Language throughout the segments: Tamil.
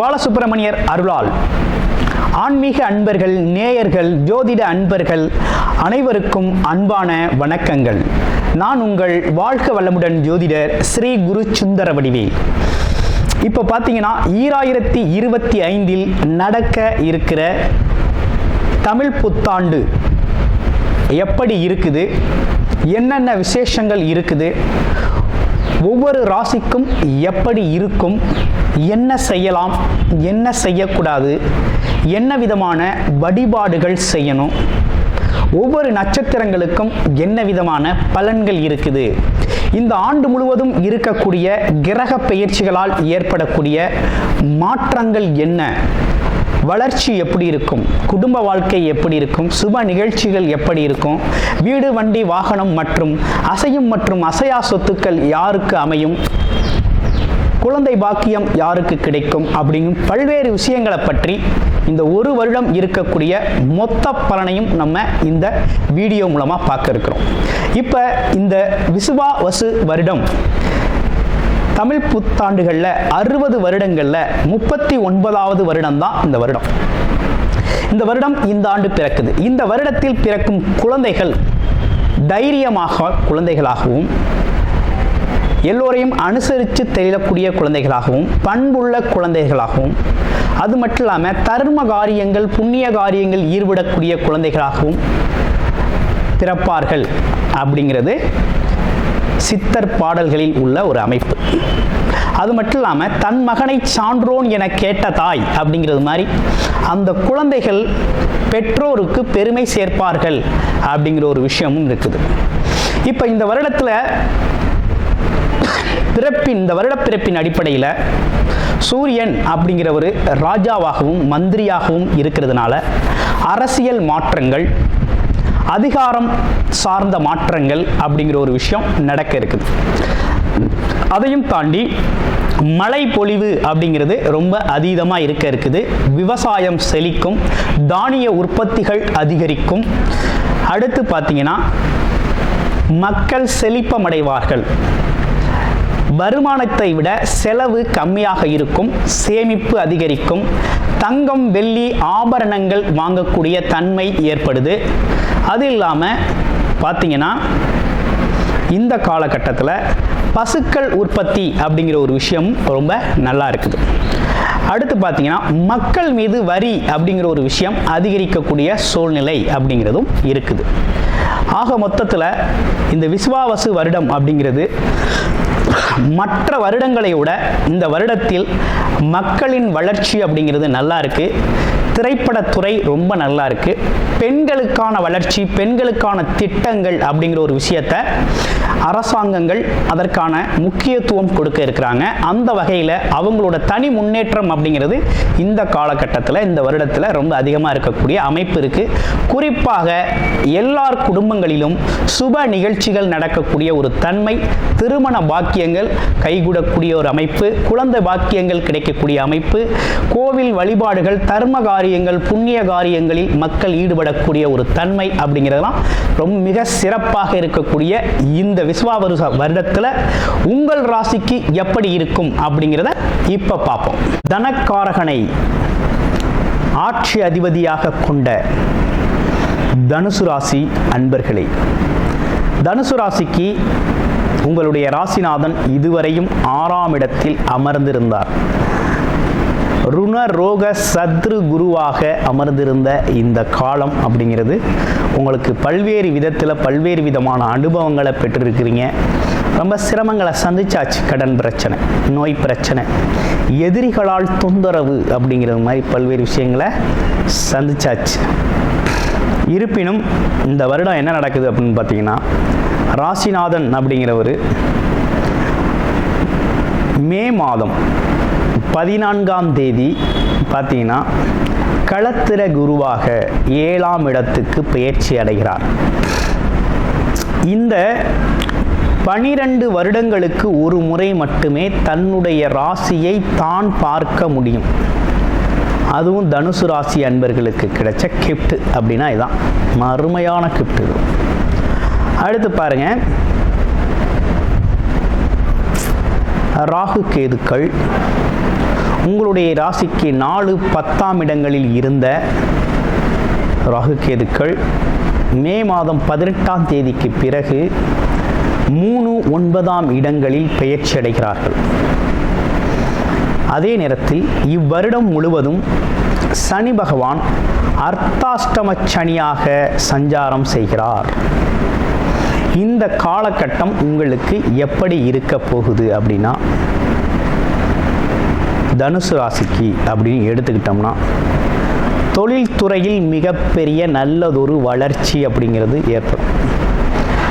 பாலசுப்பிரமணியர் அருளால் ஆன்மீக அன்பர்கள், நேயர்கள், ஜோதிட அன்பர்கள் அனைவருக்கும் அன்பான வணக்கங்கள். நான் உங்கள் வாழ்க வளமுடன் ஜோதிடர் ஸ்ரீ குரு சுந்தர வடிவேல். இப்போ பார்த்தீங்கன்னா 2025 நடக்க இருக்கிற தமிழ் புத்தாண்டு எப்படி இருக்குது, என்னென்ன விசேஷங்கள் இருக்குது, ஒவ்வொரு ராசிக்கும் எப்படி இருக்கும், என்ன செய்யலாம், என்ன செய்யக்கூடாது, என்ன விதமான வழிபாடுகள் செய்யணும், ஒவ்வொரு நட்சத்திரங்களுக்கும் என்ன விதமான பலன்கள் இருக்குது, இந்த ஆண்டு முழுவதும் இருக்கக்கூடிய கிரக பெயர்ச்சிகளால் ஏற்படக்கூடிய மாற்றங்கள் என்ன, வளர்ச்சி எப்படி இருக்கும், குடும்ப வாழ்க்கை எப்படி இருக்கும், சுப நிகழ்ச்சிகள் எப்படி இருக்கும், வீடு, வண்டி, வாகனம் மற்றும் அசையும் மற்றும் அசையா சொத்துக்கள் யாருக்கு அமையும், குழந்தை பாக்கியம் யாருக்கு கிடைக்கும் அப்படிங்கும் பல்வேறு விஷயங்களை பற்றி இந்த ஒரு வருடம் இருக்கக்கூடிய மொத்த பலனையும் நம்ம இந்த வீடியோ மூலமா பார்க்க இருக்கிறோம். இப்போ இந்த விசுவாவசு வருடம் தமிழ் புத்தாண்டுகளில் 60 வருடங்களில் 39வது வருடம் தான் இந்த வருடம். இந்த வருடம் இந்த ஆண்டு பிறக்குது. இந்த வருடத்தில் பிறக்கும் குழந்தைகள் தைரியமாக குழந்தைகளாகவும், எல்லோரையும் அனுசரித்து தெரியக்கூடிய குழந்தைகளாகவும், பண்புள்ள குழந்தைகளாகவும், அது மட்டும் இல்லாமல் தர்ம காரியங்கள், புண்ணிய காரியங்கள் ஈடுபடக்கூடிய குழந்தைகளாகவும் பிறப்பார்கள் அப்படிங்கிறது சித்தர் பாடல்களில் உள்ள ஒரு அமைப்பு. அது மட்டும் இல்லாமல் தன் மகனை சான்றோன் என கேட்ட தாய் அப்படிங்கிறது மாதிரி அந்த குழந்தைகள் பெற்றோருக்கு பெருமை சேர்ப்பார்கள் அப்படிங்கிற ஒரு விஷயமும் இருக்குது. இப்போ இந்த வருடத்தில் இந்த வருட பிறப்பின் அடிப்படையில் சூரியன் அப்படிங்கிற ஒரு ராஜாவாகவும் மந்திரியாகவும் இருக்கிறதுனால அரசியல் மாற்றங்கள், அதிகாரம் சார்ந்த மாற்றங்கள் அப்படிங்கிற ஒரு விஷயம் நடக்க இருக்குது. அதையும் தாண்டி மழை பொழிவு அப்படிங்கிறது ரொம்ப அதீதமாக இருக்குது. விவசாயம் செழிக்கும், தானிய உற்பத்திகள் அதிகரிக்கும். அடுத்து பார்த்தீங்கன்னா மக்கள் செழிப்பமடைவார்கள். வருமானத்தை விட செலவு கம்மியாக இருக்கும், சேமிப்பு அதிகரிக்கும், தங்கம், வெள்ளி, ஆபரணங்கள் வாங்கக்கூடிய தன்மை ஏற்படுது. அது இல்லாமல் பார்த்தீங்கன்னா இந்த காலகட்டத்தில் பசுக்கள் உற்பத்தி அப்படிங்கிற ஒரு விஷயம் ரொம்ப நல்லா இருக்குது. அடுத்து பார்த்தீங்கன்னா மக்கள் மீது வரி அப்படிங்கிற ஒரு விஷயம் அதிகரிக்கக்கூடிய சூழ்நிலை அப்படிங்கிறதும் இருக்குது. ஆக மொத்தத்தில் இந்த விசுவாவசு வருடம் அப்படிங்கிறது மற்ற வருடங்களை விட இந்த வருடத்தில் மக்களின் வளர்ச்சி அப்படிங்கிறது நல்லா இருக்கு. திரைப்படத்துறை ரொம்ப நல்லா இருக்கு. பெண்களுக்கான வளர்ச்சி, பெண்களுக்கான திட்டங்கள் அப்படிங்கிற ஒரு விஷயத்தை அரசாங்கங்கள் அதற்கான முக்கியத்துவம் கொடுக்க இருக்கிறாங்க. அந்த வகையில் அவங்களோட தனி முன்னேற்றம் அப்படிங்கிறது இந்த காலகட்டத்தில், இந்த வருடத்தில் ரொம்ப அதிகமாக இருக்கக்கூடிய அமைப்பு இருக்கு. குறிப்பாக எல்லார் குடும்பங்களிலும் சுப நிகழ்ச்சிகள் நடக்கக்கூடிய ஒரு தன்மை, திருமண பாக்கியங்கள் கைகூடக்கூடிய ஒரு அமைப்பு, குழந்தை பாக்கியங்கள் கிடைக்கக்கூடிய அமைப்பு, கோவில் வழிபாடுகள், தர்ம காரியங்கள், புண்ணிய காரியங்களில் மக்கள் ஈடுபடக்கூடிய ஒரு தன்மை அப்படிங்கிறதெல்லாம் ரொம்ப மிக சிறப்பாக இருக்கக்கூடிய இந்த விசுவாவசு வருடத்தில் உங்கள் ராசிக்கு எப்படி இருக்கும் அப்படிங்கிறத இப்ப பார்ப்போம். தனக்காரகனை ஆட்சி அதிபதியாக கொண்ட தனுசு ராசி அன்பர்களே, தனுசு ராசிக்கு உங்களுடைய ராசிநாதன் இதுவரையும் 6ஆம் இடத்தில் அமர்ந்திருந்தார். ருண ரோக சத்ரு குருவாக அமர்ந்திருந்த இந்த காலம் அப்படிங்கிறது உங்களுக்கு பல்வேறு விதத்தில் பல்வேறு விதமான அனுபவங்களை பெற்றிருக்கிறீங்க. ரொம்ப சிரமங்களை சந்திச்சாச்சு. கடன் பிரச்சனை, நோய் பிரச்சனை, எதிரிகளால் தொந்தரவு அப்படிங்கிறது மாதிரி பல்வேறு விஷயங்களை சந்திச்சாச்சு. இருப்பினும் இந்த வருடம் என்ன நடக்குது அப்படின்னு பார்த்தீங்கன்னா, ராசிநாதன் அப்படிங்கிறவர் மே மாதம் 14ஆம் தேதி பார்த்தீங்கன்னா களத்திர குருவாக 7ஆம் இடத்துக்கு பெயர்ச்சி அடைகிறார். இந்த 12 வருடங்களுக்கு ஒரு முறை மட்டுமே தன்னுடைய ராசியை தான் பார்க்க முடியும். அதுவும் தனுசு ராசி அன்பர்களுக்கு கிடைச்ச கிஃப்ட் அப்படின்னா இதுதான், அருமையான கிஃப்ட் இது. அடுத்து பாருங்க, ராகு கேதுக்கள் உங்களுடைய ராசிக்கு 4, 10ஆம் இடங்களில் இருந்த ராகு கேதுக்கள் மே மாதம் 18ஆம் தேதிக்கு பிறகு 3, 9ஆம் இடங்களில் பெயர்ச்சி அடைகிறார்கள். அதே நேரத்தில் இவ்வருடம் முழுவதும் சனி பகவான் அர்த்தாஷ்டம சனியாக சஞ்சாரம் செய்கிறார். இந்த காலகட்டம் உங்களுக்கு எப்படி இருக்க போகுது அப்படின்னா, தனுசு ராசிக்கு அப்படின்னு எடுத்துக்கிட்டோம்னா தொழில்துறையில் மிகப்பெரிய நல்லதொரு வளர்ச்சி அப்படிங்கிறது ஏற்படும்.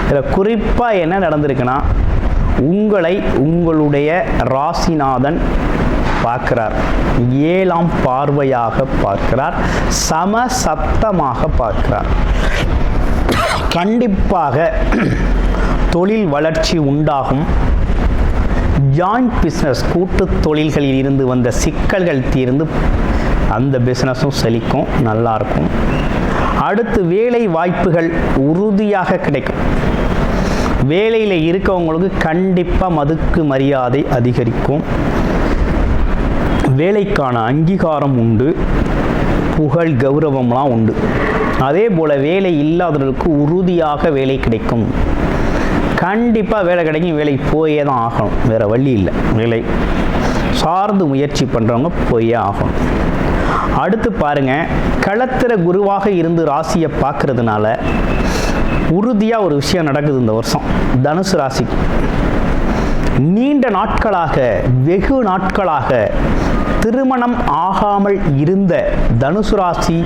இதில் குறிப்பாக என்ன நடந்திருக்குன்னா, உங்களை உங்களுடைய ராசிநாதன் பார்க்கிறார், 7ஆம் பார்வையாக பார்க்கிறார், சமசப்தமாக பார்க்கிறார். கண்டிப்பாக தொழில் வளர்ச்சி உண்டாகும். ஜாயிண்ட் பிஸ்னஸ், கூட்டு தொழில்களில் இருந்து வந்த சிக்கல்கள் தீர்ந்து அந்த பிஸ்னஸும் செழிக்கும், நல்லாயிருக்கும். அடுத்து வேலை வாய்ப்புகள் உறுதியாக கிடைக்கும். வேலையில் இருக்கவங்களுக்கு கண்டிப்பாக மதிப்பு மரியாதை அதிகரிக்கும். வேலைக்கான அங்கீகாரம் உண்டு, புகழ் கௌரவம்லாம் உண்டு. அதே போல் வேலை இல்லாதவர்களுக்கு உறுதியாக வேலை கிடைக்கும். கண்டிப்பாக வேலை கிடைக்கும். வேலை போயே தான் ஆகணும், வேறு வழி இல்லை. வேலை சார்ந்து முயற்சி பண்ணுறவங்க போயே ஆகணும். அடுத்து பாருங்கள், களத்திர குருவாக இருந்து ராசியை பார்க்கறதுனால உறுதியாக ஒரு விஷயம் நடக்குது இந்த வருஷம் தனுசு ராசிக்கு. நீண்ட நாட்களாக, வெகு நாட்களாக திருமணம் ஆகாமல் இருந்த தனுசு ராசி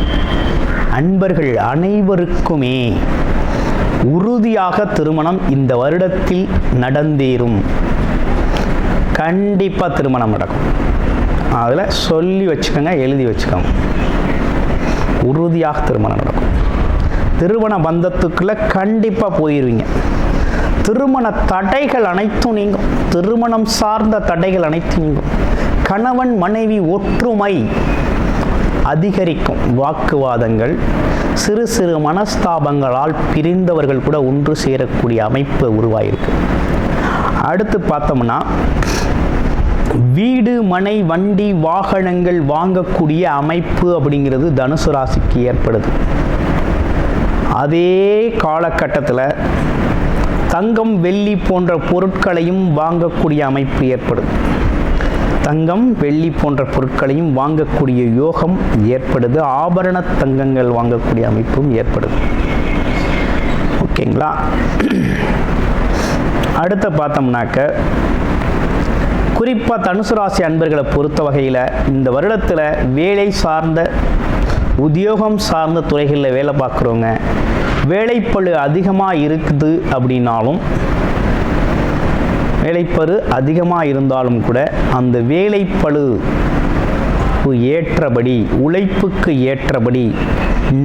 அன்பர்கள் அனைவருக்குமே உறுதியாக திருமணம் இந்த வருடத்தில் நடந்தேறும். கண்டிப்பாக திருமணம் நடக்கும். அதில் சொல்லி வச்சுக்கோங்க, எழுதி வச்சுக்கோங்க. உறுதியாக திருமணம் நடக்கும். திருமண பந்தத்துக்குள்ளே கண்டிப்பாக போயிடுவீங்க. திருமண தடைகள் அனைத்தும் நீங்கும். திருமணம் சார்ந்த தடைகள் அனைத்தும் நீங்கும். கணவன் மனைவி ஒற்றுமை அதிகரிக்கும். வாக்குவாதங்கள், சிறு சிறு மனஸ்தாபங்களால் பிரிந்தவர்கள் கூட ஒன்று சேரக்கூடிய அமைப்பு உருவாயிருக்கு. அடுத்து பார்த்தோம்னா, வீடு, மனை, வண்டி, வாகனங்கள் வாங்கக்கூடிய அமைப்பு அப்படிங்கிறது தனுசு ராசிக்கு ஏற்படுது. அதே காலகட்டத்தில் தங்கம், வெள்ளி போன்ற பொருட்களையும் வாங்கக்கூடிய அமைப்பு ஏற்படுது. தங்கம், வெள்ளி போன்ற பொருட்களையும் வாங்கக்கூடிய யோகம் ஏற்படுது. ஆபரண தங்கங்கள் வாங்கக்கூடிய அமைப்பும் ஏற்படுது. ஓகேங்களா? அடுத்து பார்த்தோம்னாக்க, குறிப்பாக தனுசு ராசி அன்பர்களை பொறுத்த வகையில் இந்த வருடத்தில் வேலை சார்ந்த, உத்தியோகம் சார்ந்த துறைகளில் வேலை பார்க்குறவங்க வேலைப்பளு அதிகமாக இருக்குது அப்படின்னாலும், வேலைப்பளு அதிகமாக இருந்தாலும் கூட அந்த வேலைப்பளு ஏற்றபடி, உழைப்புக்கு ஏற்றபடி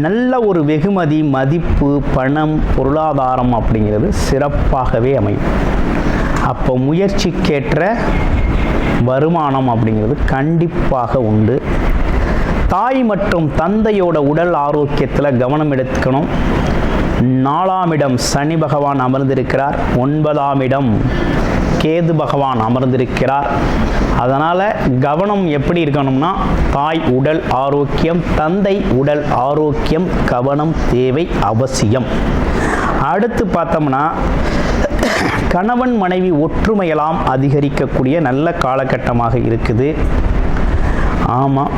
நல்ல ஒரு வெகுமதி, மதிப்பு, பணம், பொருளாதாரம் அப்படிங்கிறது சிறப்பாகவே அமையும். அப்போ முயற்சிக்கேற்ற வருமானம் அப்படிங்கிறது கண்டிப்பாக உண்டு. தாய் மற்றும் தந்தையோட உடல் ஆரோக்கியத்தில் கவனம் எடுத்துக்கணும். 4ஆம் இடம் சனி பகவான் அமர்ந்திருக்கிறார். 9ஆம் இடம் கேது பகவான் அமர்ந்திருக்கிறார். அதனால் கவனம் எப்படி இருக்கணும்னா, தாய் உடல் ஆரோக்கியம், தந்தை உடல் ஆரோக்கியம் கவனம் தேவை, அவசியம். அடுத்து பார்த்தோம்னா, கணவன் மனைவி ஒற்றுமையெல்லாம் அதிகரிக்கக்கூடிய நல்ல காலகட்டமாக இருக்குது. ஆமாம்,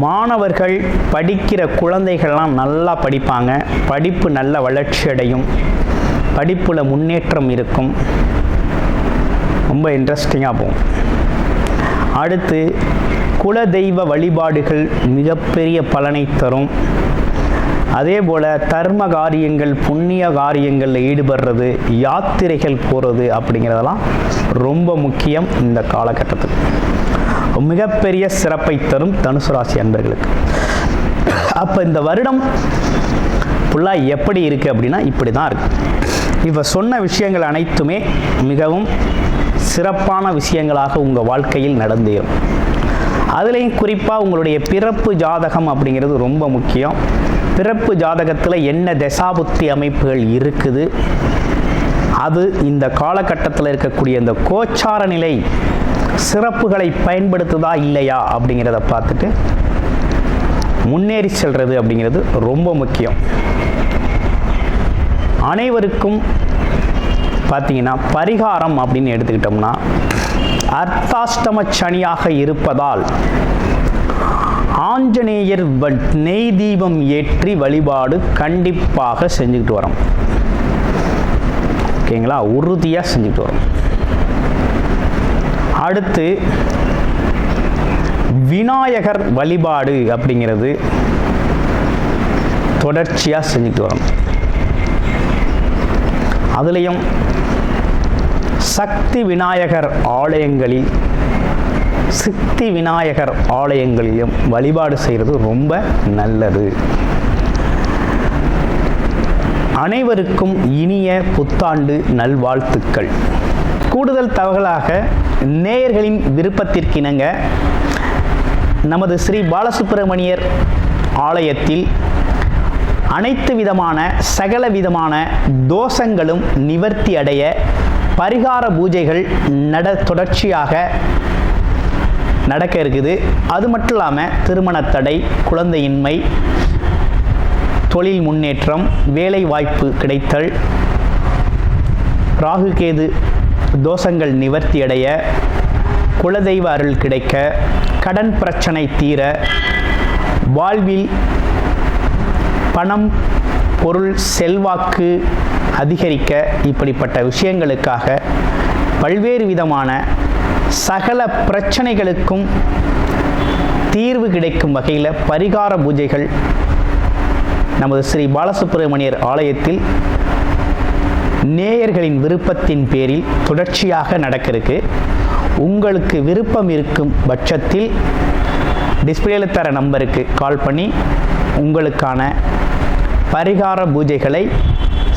மாணவர்கள், படிக்கிற குழந்தைகள்லாம் நல்லா படிப்பாங்க. படிப்பு நல்ல வளர்ச்சி அடையும். படிப்பில் முன்னேற்றம் இருக்கும். ரொம்ப இன்ட்ரெஸ்டிங்காக போகும். அடுத்து குலதெய்வ வழிபாடுகள் மிகப்பெரிய பலனை தரும். அதே போல் தர்ம காரியங்கள், புண்ணிய காரியங்களில் ஈடுபடுறது, யாத்திரைகள் போகிறது அப்படிங்கிறதெல்லாம் ரொம்ப முக்கியம். இந்த காலகட்டத்தில் மிகப்பெரிய சிறப்பை தரும் தனுசு ராசி அன்பர்களுக்கு. அப்போ இந்த வருடம் ஃபுல்லாக எப்படி இருக்குது அப்படின்னா, இப்படி தான் இருக்குது. இப்போ சொன்ன விஷயங்கள் அனைத்துமே மிகவும் சிறப்பான விஷயங்களாக உங்கள் வாழ்க்கையில் நடந்தேறும். அதுலேயும் குறிப்பாக உங்களுடைய பிறப்பு ஜாதகம் அப்படிங்கிறது ரொம்ப முக்கியம். பிறப்பு ஜாதகத்தில் என்ன தசாபுத்தி அமைப்புகள் இருக்குது, அது இந்த காலகட்டத்தில் இருக்கக்கூடிய இந்த கோச்சார நிலை சிறப்புகளை பயன்படுத்துதா இல்லையா அப்படிங்கிறத பார்த்துட்டு முன்னேறி செல்வது அப்படிங்கிறது ரொம்ப முக்கியம். அனைவருக்கும் பார்த்தீங்கன்னா பரிகாரம் அப்படின்னு எடுத்துக்கிட்டோம்னா, அர்த்தாஷ்டம சனியாக இருப்பதால் ஆஞ்சநேயர் நெய் தீபம் ஏற்றி வழிபாடு கண்டிப்பாக செஞ்சுக்கிட்டு வரோம். ஓகேங்களா, உறுதியாக செஞ்சுக்கிட்டு வரோம். அடுத்து விநாயகர் வழிபாடு அப்படிங்கிறது தொடர்ச்சியாக செஞ்சுக்கிட்டு வரோம். அதுலேயும் சக்தி விநாயகர் ஆலயங்களில் சித்தி விநாயகர் ஆலயங்களிலும் வழிபாடு செய்கிறது ரொம்ப நல்லது. அனைவருக்கும் இனிய புத்தாண்டு நல்வாழ்த்துக்கள். கூடுதல் தகவலாக நேயர்களின் விருப்பத்திற்கிணங்க நமது ஸ்ரீ பாலசுப்பிரமணியர் ஆலயத்தில் அனைத்து விதமான சகல விதமான தோஷங்களும் நிவர்த்தி அடைய பரிகார பூஜைகள் தொடர்ச்சியாக நடக்க இருக்குது. அது மட்டும் இல்லாமல் திருமண தடை, குழந்தையின்மை, தொழில் முன்னேற்றம், வேலை வாய்ப்பு கிடைத்தல், ராகு கேது தோஷங்கள் நிவர்த்தி அடைய, குலதெய்வ அருள் கிடைக்க, கடன் பிரச்சனை தீர, வாழ்வில் பணம் பொருள் செல்வாக்கு அதிகரிக்க, இப்படிப்பட்ட விஷயங்களுக்காக பல்வேறு விதமான சகல பிரச்சனைகளுக்கும் தீர்வு கிடைக்கும் வகையில் பரிகார பூஜைகள் நமது ஸ்ரீ பாலசுப்பிரமணியர் ஆலயத்தில் நேயர்களின் விருப்பத்தின் பேரில் தொடர்ச்சியாக நடக்கிறதுக்கு. உங்களுக்கு விருப்பம் இருக்கும் பட்சத்தில் டிஸ்பிளேல தர நம்பருக்கு கால் பண்ணி உங்களுக்கான பரிகார பூஜைகளை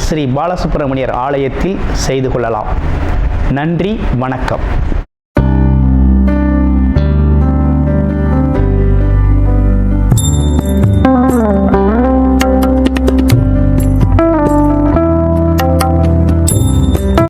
ஸ்ரீ பாலசுப்பிரமணியர் ஆலயத்தில் செய்து கொள்ளலாம். நன்றி, வணக்கம்.